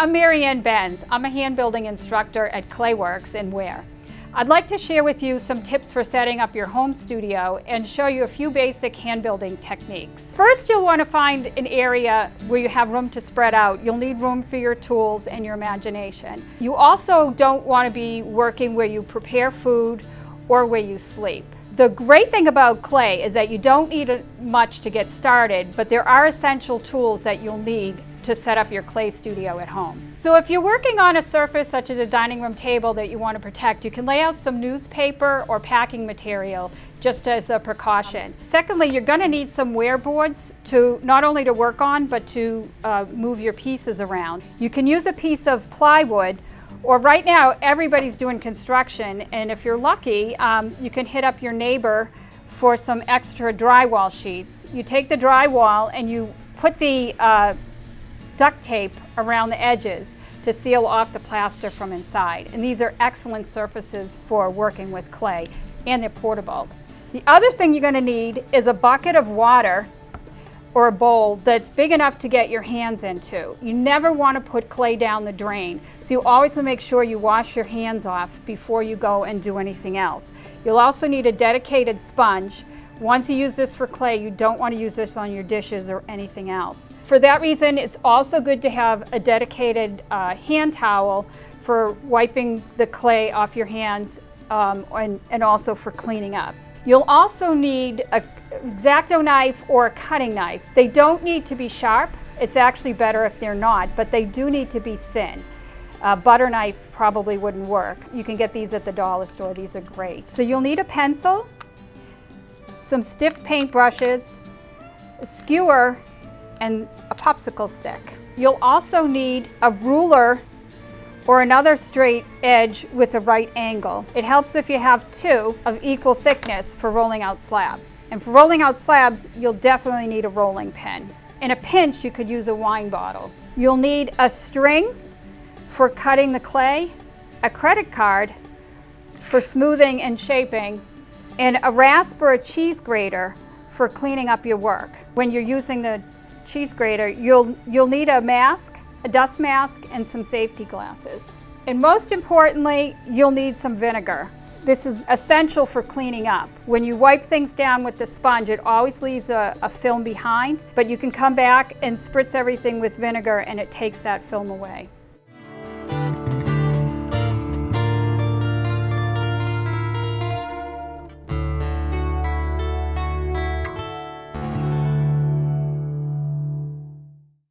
I'm Maryanne Benns. I'm a hand building instructor at ClayWorks in Ware. I'd like to share with you some tips for setting up your home studio and show you a few basic hand building techniques. First, you'll want to find an area where you have room to spread out. You'll need room for your tools and your imagination. You also don't want to be working where you prepare food or where you sleep. The great thing about clay is that you don't need much to get started, but there are essential tools that you'll need to set up your clay studio at home. So if you're working on a surface such as a dining room table that you want to protect, you can lay out some newspaper or packing material just as a precaution. Secondly, you're going to need some wear boards to not only to work on, but to move your pieces around. You can use a piece of plywood, or right now everybody's doing construction, and if you're lucky, you can hit up your neighbor for some extra drywall sheets. You take the drywall and you put the duct tape around the edges to seal off the plaster from inside. And these are excellent surfaces for working with clay, and they're portable. The other thing you're going to need is a bucket of water or a bowl that's big enough to get your hands into. You never want to put clay down the drain, so you always want to make sure you wash your hands off before you go and do anything else. You'll also need a dedicated sponge. Once you use this for clay, you don't want to use this on your dishes or anything else. For that reason, it's also good to have a dedicated hand towel for wiping the clay off your hands and also for cleaning up. You'll also need an X-Acto knife or a cutting knife. They don't need to be sharp. It's actually better if they're not, but they do need to be thin. A butter knife probably wouldn't work. You can get these at the dollar store. These are great. So you'll need a pencil, some stiff paint brushes, a skewer, and a popsicle stick. You'll also need a ruler or another straight edge with a right angle. It helps if you have two of equal thickness for rolling out slab. And for rolling out slabs, you'll definitely need a rolling pin. In a pinch, you could use a wine bottle. You'll need a string for cutting the clay, a credit card for smoothing and shaping, and a rasp or a cheese grater for cleaning up your work. When you're using the cheese grater, you'll need a mask, a dust mask, and some safety glasses. And most importantly, you'll need some vinegar. This is essential for cleaning up. When you wipe things down with the sponge, it always leaves a film behind, but you can come back and spritz everything with vinegar and it takes that film away.